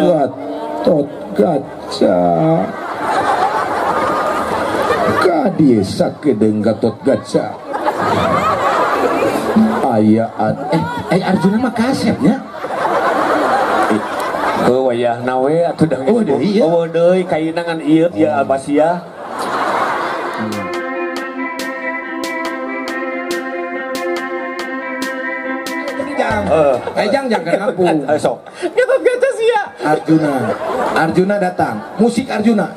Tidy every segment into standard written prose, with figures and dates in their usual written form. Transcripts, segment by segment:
Gatot Kaca kadie sakedeung Gatot Kaca ayaan Arjuna mah kasepnya wayahna we atuh da deui deui kainangan ieu ya Albasia. Jang kenapa? Sok. Gatot Kaca sia. Arjuna datang. Musik Arjuna.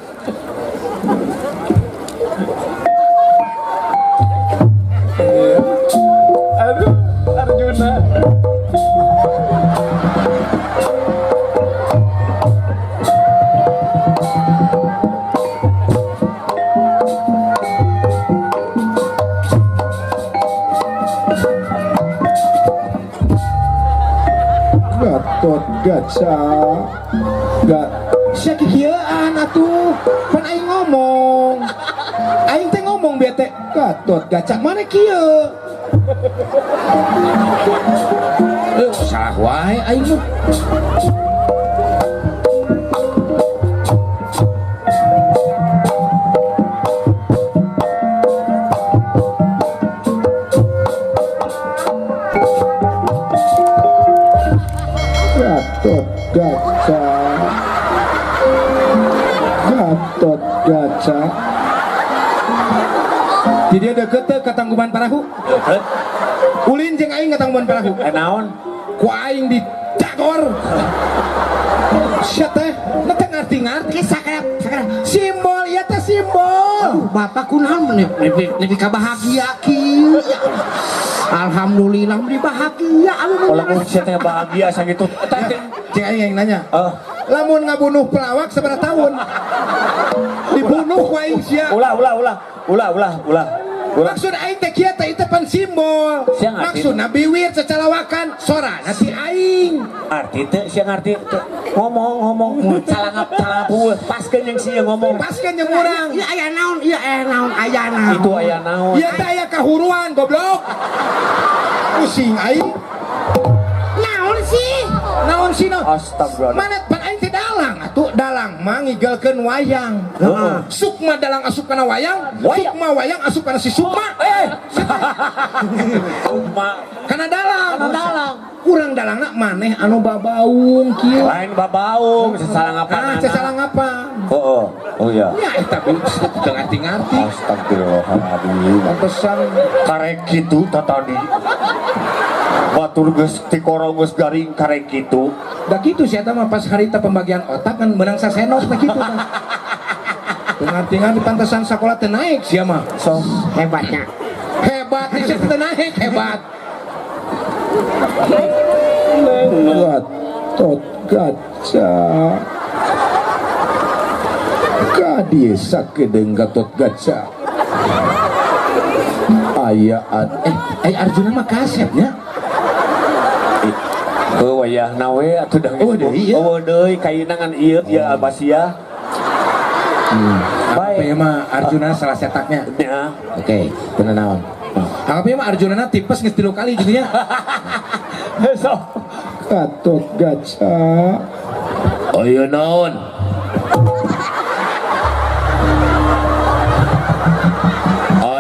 Aduh, Arjuna. Gatot Kaca sia kikieuan atuh pan aing ngomong aing teh ngomong bete Gatot Kaca mana kieu salah wae aing mah Gatot Kaca di dia deket ke Tangkuban Parahu ulin jeung aing ke Tangkuban Parahu Naon ku aing di Jagor sia teh na teh ngarti sakarep simbol ieu teh simbol bapak kunaon nepi ka bahagia kieu alhamdulillah beri bahagia kalau sia teh bahagia sakitu cing aing yang nanya lamun ngabunuh pelawak sabaraha tahun dibunuh ku aing sia ulah maksud aing teh kieu teh itu pan simbol maksudna biwir cacalawakan sorana si aing arti teh sia ngarti ngomong calangap paskeun yang sia ngomong paskeun yang urang ieu aya naon ayana itu aya naon ieu teh aya kahuruan goblok pusing aing naon sih astagfirullah mana pan aing teh dalang atuh dalang mah ngigelekeun wayang sukma dalang asup kana wayang sukma wayang asup kana si sukma sukma kana dalang urang dalangna maneh anu babaung kieu lain babaung sasalangapan sasalangapan oh iya ya eta teu ngarti-ngarti astagfirullahaladzim pantesan karek kitu tadi batur geus ti korong geus garing karek kitu da kitu sia eta mah pas harita pembagian otak kan menang sasenot teh kitu kan teu ngarti-ngarti pantesan sakola teu naik sia mah so hebatnya hebat sia teu naik hebat Gatot Kaca kadie sakedeung Gatot Kaca ayaan Arjuna mah kasepnya wayahna we atuh da deui kainangan ieu ya Albasia. Baik mah Arjuna salah cetaknya ya oke bener naon tapi mah Arjuna na tipes geus 3 kali jadinya so Gatot Kaca ayo naon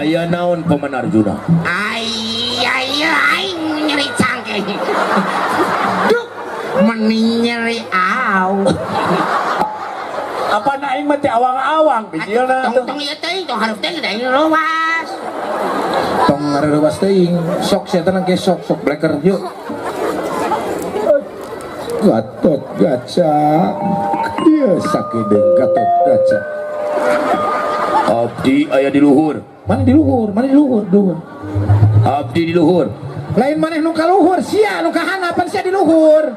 aya naon paman Arjuna aing nyeri cangkeng duk meni nyeri aw apa naing mah teh awang-awang bijilna tong ieu teh tong hareup teh geus luas tong ngarerewas teuing sok sia teh ge sok bleker yuk Gatot Kaca dia sakedeung Gatot Kaca abdi aya di luhur mana di luhur abdi di luhur lain maneh nu ka luhur sia nu ka hanapan sia di luhur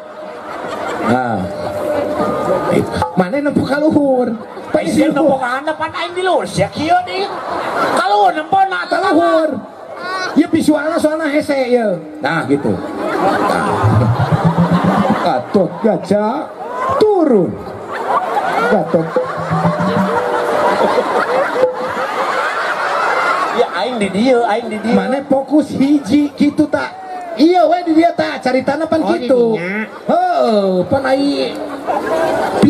nah maneh nu ka luhur sia nu ka hanapan aing di luhur sia kieu deui ka luhur nempona ka luhur ieu visualna soalna hese ieu nah gitu Gatot Kaca turun Gatot ya aing di dieu mana fokus hiji gitu tak iya we di dia tak caritana pan gitu heeh pan ai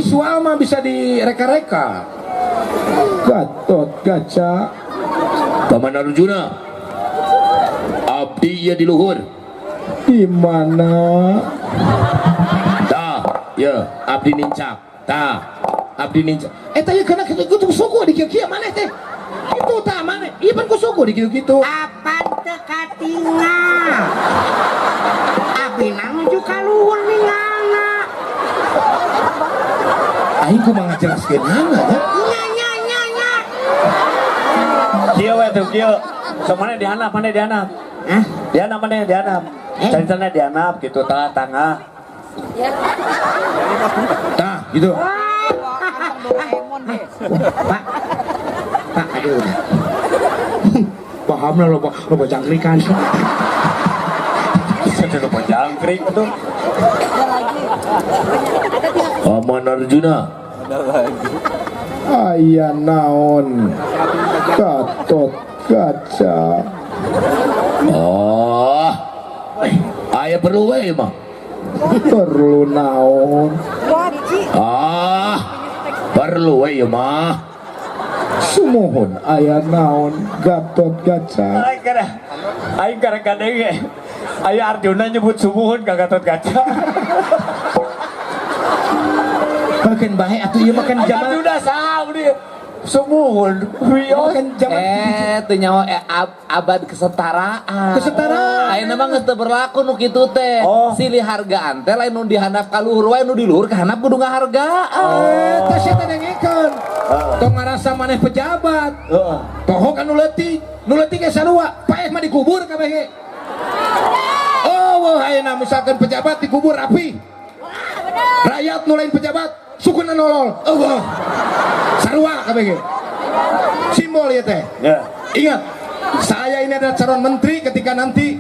visual mah bisa direka-reka. Gatot Kaca. Paman Arjuna, abdi ya di luhur. Di mana? Tah, ya abdi nincak. Tah, abdi nincak. Eta ieu kana kitu suku di kieu maneh teh. Itu tah maneh. Ieu pan ku suku di kitu. Apa teu katingal? Abi nuju ka luhur ningalna. Aing kumaha ngajelaskeun hana ya. Nya. Kieu we tuh kieu. Sok mana dihanap, mana dihanap? Hah? Dihanap mana dihanap? Ceritanya dihanap gitu tengah. Tah, gitu. Pak, aduh. Paham lah lo jangkrikan. Sudah lupa jangkrik tuh. Paman Arjuna, Aya naon? Gatot Kaca. oh, aya perlu we mah. Perlu naon? Perlu we ya mah. Sumuhun aya naon? Gatot Kaca. Aing kadang-kadang ya. Ayo Arjuna nyebut sumuhun ka Gatot Kaca. Bagian bae atuh ieu makan zaman. Arjuna sah dia. Sumuhun. Wios. Makan zaman. Teu nyawa abad kesetaraan. Kesetaraan. Ayeuna mah geus teu berlaku nu kitu teh. Oh. Silih hargaan teh lain nu dihandap ka luhur wae nu di luhur kahandap kudu ngahargaan. Eta sia teh dengekeun. Tong ngarasa maneh pejabat. Heeh. Tohok anu leutik. Nu leutik ge sarua, paeh mah dikubur kabeh ge. Oh, wah ayeuna misalkan pejabat dikubur rapi. Rakyat nu lain pejabat, sukuna nolol. Oh, wah. Sarua kabeh ge. Simbol ya teh. Ya. Ingat, saya ini adalah calon menteri ketika nanti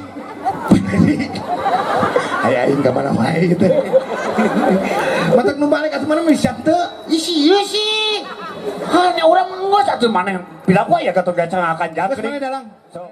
aing ka mana wae gitu. Matak nu balik atuh mana bisa teu? Iya sih. Hanya orang nggak satu mana yang bilang gua ya Gatot Kaca akan Terus jangkrik. mana dalang? So,